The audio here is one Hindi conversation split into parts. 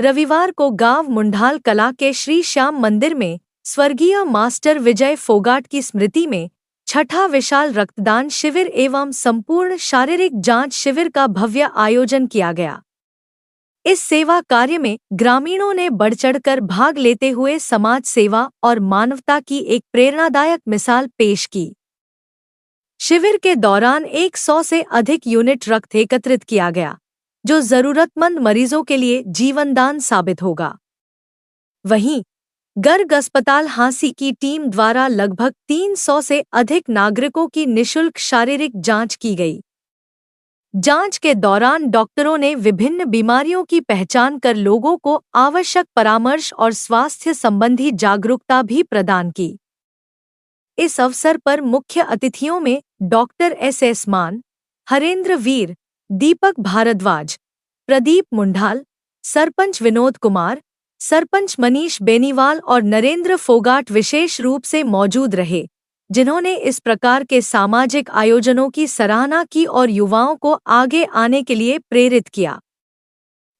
रविवार को गांव मुंडाल कला के श्री श्याम मंदिर में स्वर्गीय मास्टर विजय फोगाट की स्मृति में छठा विशाल रक्तदान शिविर एवं संपूर्ण शारीरिक जांच शिविर का भव्य आयोजन किया गया। इस सेवा कार्य में ग्रामीणों ने बढ़-चढ़कर भाग लेते हुए समाज सेवा और मानवता की एक प्रेरणादायक मिसाल पेश की। शिविर के दौरान 100 से अधिक यूनिट रक्त एकत्रित किया गया, जो जरूरतमंद मरीजों के लिए जीवनदान साबित होगा। वहीं गर्ग अस्पताल हांसी की टीम द्वारा लगभग 300 से अधिक नागरिकों की निःशुल्क शारीरिक जांच की गई। जांच के दौरान डॉक्टरों ने विभिन्न बीमारियों की पहचान कर लोगों को आवश्यक परामर्श और स्वास्थ्य संबंधी जागरूकता भी प्रदान की। इस अवसर पर मुख्य अतिथियों में डॉक्टर एस मान, हरेंद्र वीर, दीपक भारद्वाज, प्रदीप मुंडाल, सरपंच विनोद कुमार, सरपंच मनीष बेनीवाल और नरेंद्र फोगाट विशेष रूप से मौजूद रहे, जिन्होंने इस प्रकार के सामाजिक आयोजनों की सराहना की और युवाओं को आगे आने के लिए प्रेरित किया।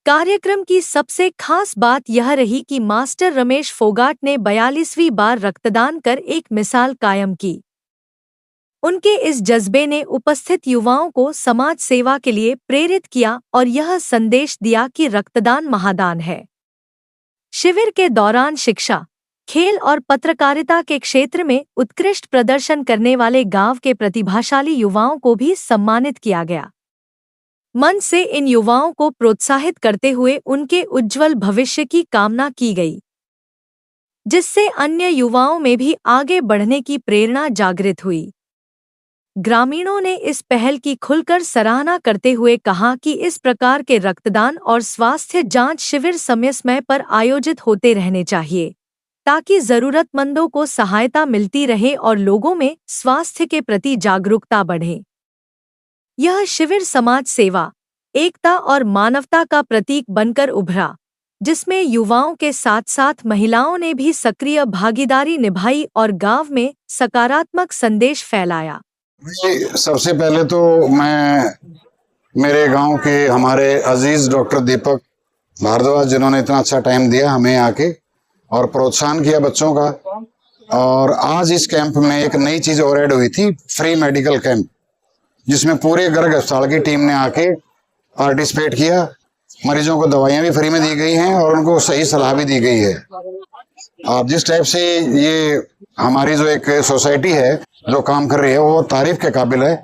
कार्यक्रम की सबसे खास बात यह रही कि मास्टर रमेश फोगाट ने 42वीं बार रक्तदान कर एक मिसाल कायम की। उनके इस जज्बे ने उपस्थित युवाओं को समाज सेवा के लिए प्रेरित किया और यह संदेश दिया कि रक्तदान महादान है। शिविर के दौरान शिक्षा, खेल और पत्रकारिता के क्षेत्र में उत्कृष्ट प्रदर्शन करने वाले गांव के प्रतिभाशाली युवाओं को भी सम्मानित किया गया। मंच से इन युवाओं को प्रोत्साहित करते हुए उनके उज्जवल भविष्य की कामना की गई, जिससे अन्य युवाओं में भी आगे बढ़ने की प्रेरणा जागृत हुई। ग्रामीणों ने इस पहल की खुलकर सराहना करते हुए कहा कि इस प्रकार के रक्तदान और स्वास्थ्य जांच शिविर समय पर आयोजित होते रहने चाहिए, ताकि जरूरतमंदों को सहायता मिलती रहे और लोगों में स्वास्थ्य के प्रति जागरूकता बढ़े। यह शिविर समाज सेवा, एकता और मानवता का प्रतीक बनकर उभरा, जिसमें युवाओं के साथ साथ महिलाओं ने भी सक्रिय भागीदारी निभाई और गांव में सकारात्मक संदेश फैलाया। सबसे पहले तो मैं मेरे गांव के हमारे अजीज डॉक्टर दीपक भारद्वाज, जिन्होंने इतना अच्छा टाइम दिया हमें आके और प्रोत्साहन किया बच्चों का। और आज इस कैंप में एक नई चीज और ऐड हुई थी, फ्री मेडिकल कैंप, जिसमें पूरे गर्ग अस्पताल की टीम ने आके पार्टिसिपेट किया। मरीजों को दवाइयां भी फ्री में दी गई हैं और उनको सही सलाह भी दी गई है। और जिस टाइप से ये हमारी जो एक सोसाइटी है जो काम कर रही है, वो तारीफ के काबिल है।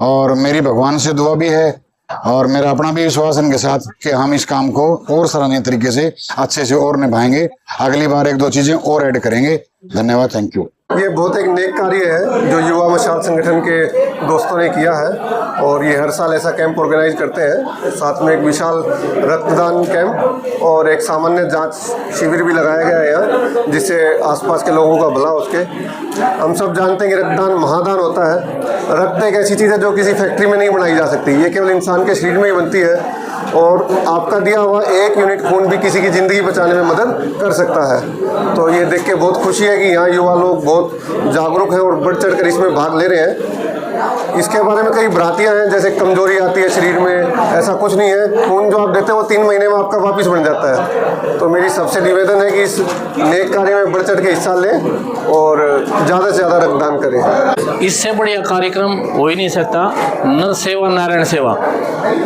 और मेरी भगवान से दुआ भी है और मेरा अपना भी विश्वास इनके साथ कि हम इस काम को और सराहनीय तरीके से अच्छे से और निभाएंगे। अगली बार 1-2 चीजें और ऐड करेंगे। धन्यवाद, थैंक यू। ये बहुत एक नेक कार्य है जो युवा मशाल संगठन के दोस्तों ने किया है और ये हर साल ऐसा कैंप ऑर्गेनाइज करते हैं। साथ में एक विशाल रक्तदान कैंप और एक सामान्य जांच शिविर भी लगाया गया है यहाँ, जिससे आसपास के लोगों का भला हो सके। हम सब जानते हैं कि रक्तदान महादान होता है। रक्त एक ऐसी चीज़ है जो किसी फैक्ट्री में नहीं बनाई जा सकती, ये केवल इंसान के शरीर में ही बनती है और आपका दिया हुआ 1 यूनिट खून भी किसी की ज़िंदगी बचाने में मदद कर सकता है। तो ये देख के बहुत खुशी है कि यहाँ युवा लोग बहुत जागरूक हैं और बढ़ चढ़ कर इसमें भाग ले रहे हैं। इसके बारे में कई भ्रांतियाँ हैं, जैसे कमजोरी आती है शरीर में, ऐसा कुछ नहीं है। खून जो आप देते हैं वो 3 महीने में आपका वापस बन जाता है। तो मेरी सबसे निवेदन है कि इस नेक कार्य में बढ़ चढ़ के हिस्सा लें और ज़्यादा से ज़्यादा रक्तदान करें। इससे बढ़िया कार्यक्रम हो ही नहीं सकता। नर सेवा नारायण सेवा।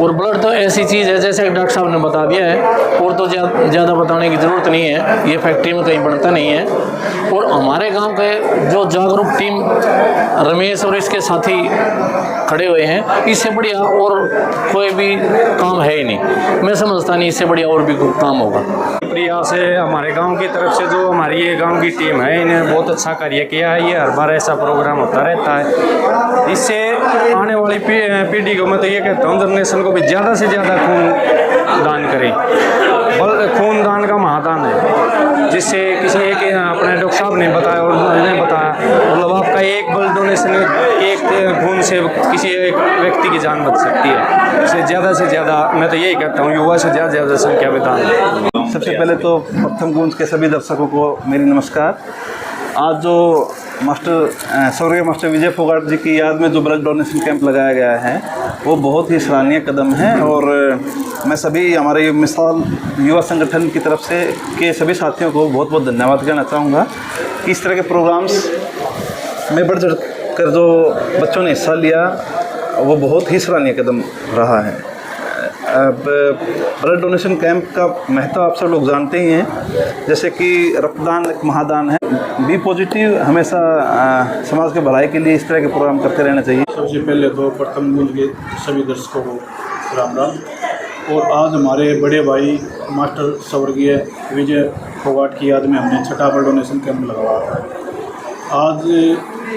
और ब्लड तो ऐसी चीज़ है, जैसे डॉक्टर साहब ने बता दिया है, और तो ज़्यादा बताने की ज़रूरत नहीं है। ये फैक्ट्री में कहीं बनता नहीं है। और हमारे गांव के जो जागरूक टीम रमेश और इसके साथी खड़े हुए हैं, इससे बढ़िया और कोई भी काम है ही नहीं। मैं समझता नहीं इससे बढ़िया और भी कोई काम होगा। प्रयास है हमारे गांव की तरफ से, जो हमारी ये गांव की टीम है, इन्हें बहुत अच्छा कार्य किया है। ये हर बार ऐसा प्रोग्राम होता रहता है। इससे आने वाली पीढ़ी को मैं तो ये कहता हूँ, जनरेशन को भी ज़्यादा से ज़्यादा खून दान करें। खून दान का महादान है, जिससे किसी एक अपने डॉक्टर साहब ने बताया और मैंने बताया, मतलब आपका एक ब्लड डोनेशन, एक खून से किसी एक व्यक्ति की जान बच सकती है। इससे ज़्यादा से ज़्यादा मैं तो यही कहता हूँ, युवा से ज़्यादा संख्या में दान। सबसे पहले तो प्रथम गूंज के सभी दर्शकों को मेरी नमस्कार। आज जो स्वर्गीय मास्टर विजय फोगाट जी की याद में जो ब्लड डोनेशन कैंप लगाया गया है वो बहुत ही सराहनीय कदम है। और मैं सभी हमारे मिसाल युवा संगठन की तरफ से के सभी साथियों को बहुत बहुत धन्यवाद कहना चाहूँगा कि इस तरह के प्रोग्राम्स में बढ़ चढ़ कर जो बच्चों ने हिस्सा लिया वो बहुत ही सराहनीय कदम रहा है। अब ब्लड डोनेशन कैंप का महत्व आप सब लोग जानते ही हैं, जैसे कि रक्तदान एक महादान है। बी पॉजिटिव हमेशा समाज के भलाई के लिए इस तरह के प्रोग्राम करते रहना चाहिए। सबसे पहले तो प्रथम मूल के सभी दर्शकों को राम राम। और आज हमारे बड़े भाई मास्टर स्वर्गीय विजय फोगाट की याद में हमने छठा ब्लड डोनेशन कैंप लगाया था। आज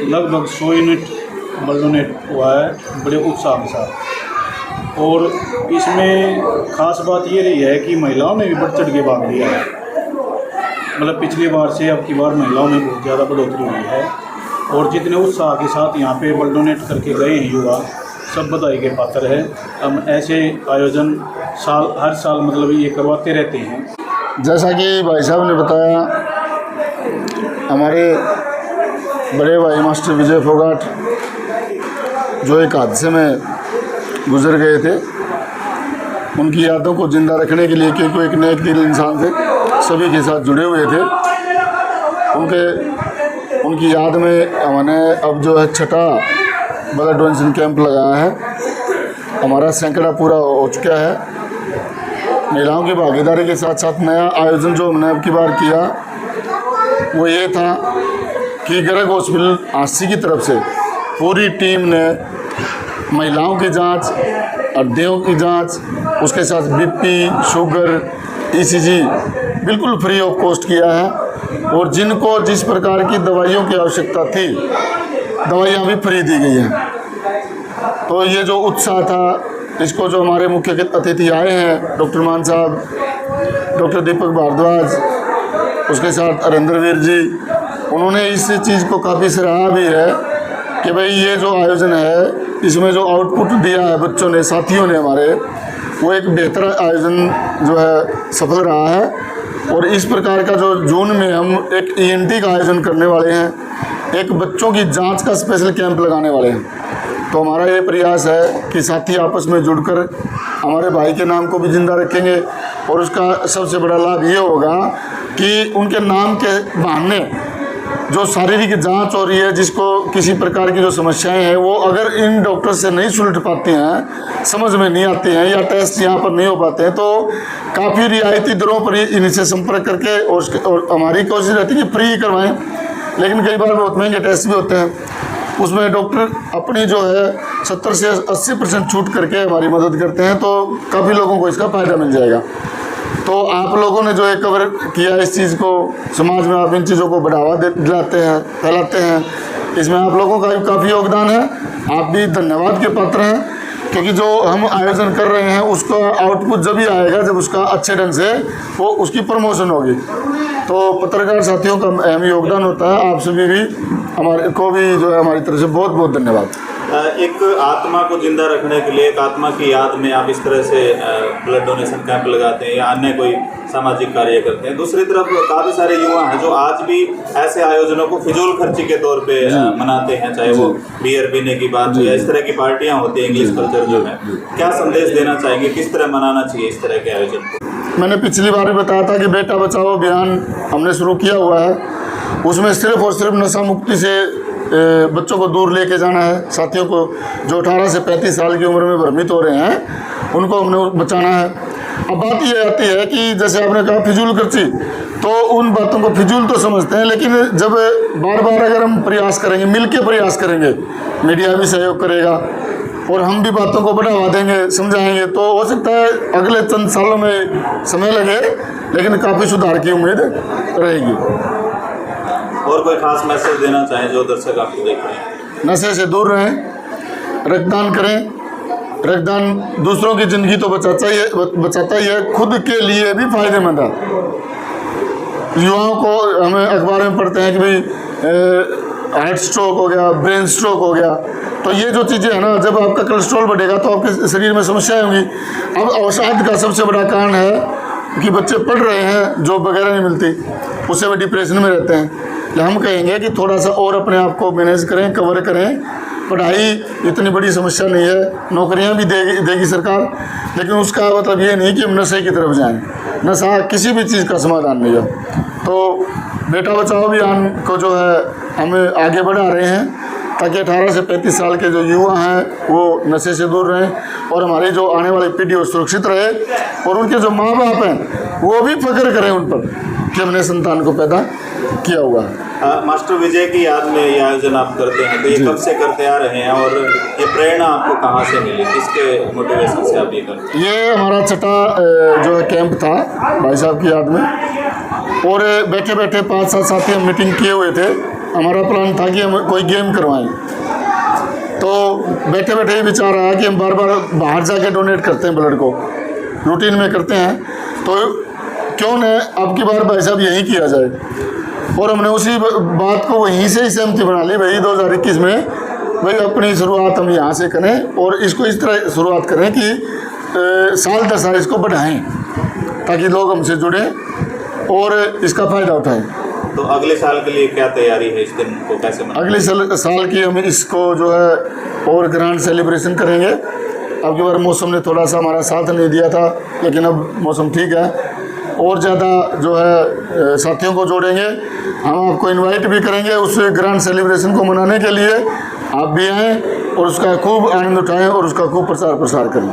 लगभग 100 यूनिट ब्लड डोनेट हुआ है बड़े उत्साह के साथ। और इसमें ख़ास बात ये रही है कि महिलाओं ने भी बढ़ चढ़ के भाग लिया है। मतलब पिछली बार से अब की बार महिलाओं में बहुत ज़्यादा बढ़ोतरी हुई है। और जितने उत्साह के साथ यहाँ पे ब्लड डोनेट करके गए हैं युवा, सब बधाई के पात्र है। हम ऐसे आयोजन हर साल मतलब ये करवाते रहते हैं। जैसा कि भाई साहब ने बताया, हमारे बड़े भाई मास्टर विजय फोगाट जो एक हादसे में गुजर गए थे, उनकी यादों को ज़िंदा रखने के लिए, क्योंकि एक नेक दिल इंसान थे, सभी के साथ जुड़े हुए थे, उनकी याद में हमने अब जो है छठा ब्लड डोनेशन कैंप लगाया है। हमारा सैकड़ा पूरा हो चुका है। महिलाओं की भागीदारी के साथ साथ नया आयोजन जो हमने अब की बार किया वो ये था कि गर्ग हॉस्पिटल आसी की तरफ से पूरी टीम ने महिलाओं की जांच, हड्डियों की जांच, उसके साथ बीपी, शुगर, ईसीजी बिल्कुल फ्री ऑफ कॉस्ट किया है। और जिनको जिस प्रकार की दवाइयों की आवश्यकता थी, दवाइयाँ भी फ्री दी गई हैं। तो ये जो उत्साह था, इसको जो हमारे मुख्य अतिथि आए हैं, डॉक्टर मान साहब, डॉक्टर दीपक भारद्वाज, उसके साथ अरेंद्रवीर जी, उन्होंने इस चीज़ को काफ़ी सराहा भी है कि भाई ये जो आयोजन है, इसमें जो आउटपुट दिया है बच्चों ने, साथियों ने हमारे, वो एक बेहतर आयोजन जो है सफल रहा है। और इस प्रकार का जो जून में हम एक ENT का आयोजन करने वाले हैं, एक बच्चों की जांच का स्पेशल कैंप लगाने वाले हैं। तो हमारा ये प्रयास है कि साथी आपस में जुड़कर हमारे भाई के नाम को भी जिंदा रखेंगे। और उसका सबसे बड़ा लाभ ये होगा कि उनके नाम के बहाने जो शारीरिक जांच हो रही है, जिसको किसी प्रकार की जो समस्याएं हैं, वो अगर इन डॉक्टर से नहीं सुलझ पाती हैं, समझ में नहीं आती हैं, या टेस्ट यहाँ पर नहीं हो पाते हैं, तो काफ़ी रियायती दरों पर इनसे संपर्क करके और हमारी कोशिश रहती है कि फ्री करवाएं। लेकिन कई बार बहुत महंगे टेस्ट भी होते हैं, उसमें डॉक्टर अपनी जो है 70 से 80% छूट करके हमारी मदद करते हैं। तो काफ़ी लोगों को इसका फ़ायदा मिल जाएगा। तो आप लोगों ने जो है कवर किया इस चीज़ को, समाज में आप इन चीज़ों को बढ़ावा दिलाते हैं, फैलाते हैं, इसमें आप लोगों का भी काफ़ी योगदान है। आप भी धन्यवाद के पात्र हैं, क्योंकि जो हम आयोजन कर रहे हैं उसका आउटपुट जब ही आएगा जब उसका अच्छे ढंग से वो उसकी प्रमोशन होगी। तो पत्रकार साथियों का अहम योगदान होता है। आप सभी भी हमारे को भी जो है हमारी तरफ से बहुत बहुत धन्यवाद। एक आत्मा को जिंदा रखने के लिए, एक आत्मा की याद में आप इस तरह से ब्लड डोनेशन कैंप लगाते हैं या अन्य कोई सामाजिक कार्य करते हैं। दूसरी तरफ काफ़ी सारे युवा हैं जो आज भी ऐसे आयोजनों को फिजूल खर्ची के तौर पे मनाते हैं, चाहे वो बियर पीने की बात हो या इस तरह की पार्टियां होती हैं, इंग्लिश कल्चर जो है। क्या संदेश देना चाहेंगे, किस तरह मनाना चाहिए इस तरह के आयोजन को? मैंने पिछली बार भी बताया था कि बेटा बचाओ अभियान हमने शुरू किया हुआ है। उसमें सिर्फ और सिर्फ नशा मुक्ति से बच्चों को दूर लेके जाना है। साथियों को जो 18 से 35 साल की उम्र में भ्रमित हो रहे हैं, उनको हमने बचाना है। अब बात ये आती है कि जैसे आपने कहा फिजूल खर्ची, तो उन बातों को फिजूल तो समझते हैं, लेकिन जब बार बार अगर हम प्रयास करेंगे, मिल के प्रयास करेंगे, मीडिया भी सहयोग करेगा और हम भी बातों को बढ़ावा देंगे, समझाएंगे, तो हो सकता है अगले चंद सालों में समय लगे, लेकिन काफ़ी सुधार की उम्मीद रहेगी। और कोई खास मैसेज देना चाहें जो दर्शक आपको देख रहे हैं? नशे से दूर रहें, रक्तदान करें। रक्तदान दूसरों की ज़िंदगी तो बचाता ही है, खुद के लिए भी फायदेमंद है। युवाओं को हमें अखबार में पढ़ते हैं कि भाई हार्ट स्ट्रोक हो गया, ब्रेन स्ट्रोक हो गया, तो ये जो चीज़ें हैं ना, जब आपका कोलेस्ट्रॉल बढ़ेगा तो आपके शरीर में समस्याएं होंगी। अब अवसाद का सबसे बड़ा कारण है कि बच्चे पढ़ रहे हैं, जॉब वगैरह नहीं मिलती, उससे वे डिप्रेशन में रहते हैं। हम कहेंगे कि थोड़ा सा और अपने आप को मैनेज करें, कवर करें। पढ़ाई इतनी बड़ी समस्या नहीं है, नौकरियां भी देगी सरकार, लेकिन उसका मतलब ये नहीं कि हम नशे की तरफ जाएं। नशा किसी भी चीज़ का समाधान नहीं है। तो बेटा बचाओ अभियान को जो है हम आगे बढ़ा रहे हैं ताकि 18 से 35 साल के जो युवा हैं वो नशे से दूर रहें और हमारी जो आने वाली पीढ़ी वो सुरक्षित रहे और उनके जो माँ बाप हैं वो भी फख्र करें उन पर कि हमने संतान को पैदा किया हुआ है। मास्टर विजय की याद में ये आयोजन आप करते हैं, तो ये कब से करते आ रहे हैं और ये प्रेरणा आपको कहाँ से मिली, किसके मोटिवेशन से आप ये करते हैं? ये हमारा छठा जो है कैंप था भाई साहब की याद में, और बैठे बैठे 5-7 साथी हम मीटिंग किए हुए थे। हमारा प्लान था कि हम कोई गेम करवाएं, तो बैठे बैठे ही विचार आया कि हम बार बार बाहर जाके डोनेट करते हैं, ब्लड को रूटीन में करते हैं, तो क्यों न अब की बार भाई साहब यही किया जाए। और हमने उसी बात को वहीं से ही सहमति बना ली भाई 2021 में भाई अपनी शुरुआत हम यहाँ से करें और इसको इस तरह शुरुआत करें कि साल दर साल इसको बढ़ाएं ताकि लोग हमसे जुड़ें और इसका फ़ायदा उठाएं। तो अगले साल के लिए क्या तैयारी है, इस दिन को कैसे मनाएं? अगले साल की हम इसको जो है और ग्रैंड सेलिब्रेशन करेंगे। अब की बार मौसम ने थोड़ा सा हमारा साथ नहीं दिया था, लेकिन अब मौसम ठीक है और ज़्यादा जो है साथियों को जोड़ेंगे। हम आपको इनवाइट भी करेंगे उस ग्रैंड सेलिब्रेशन को मनाने के लिए। आप भी आएँ और उसका खूब आनंद उठाएं और उसका खूब प्रचार प्रसार करें।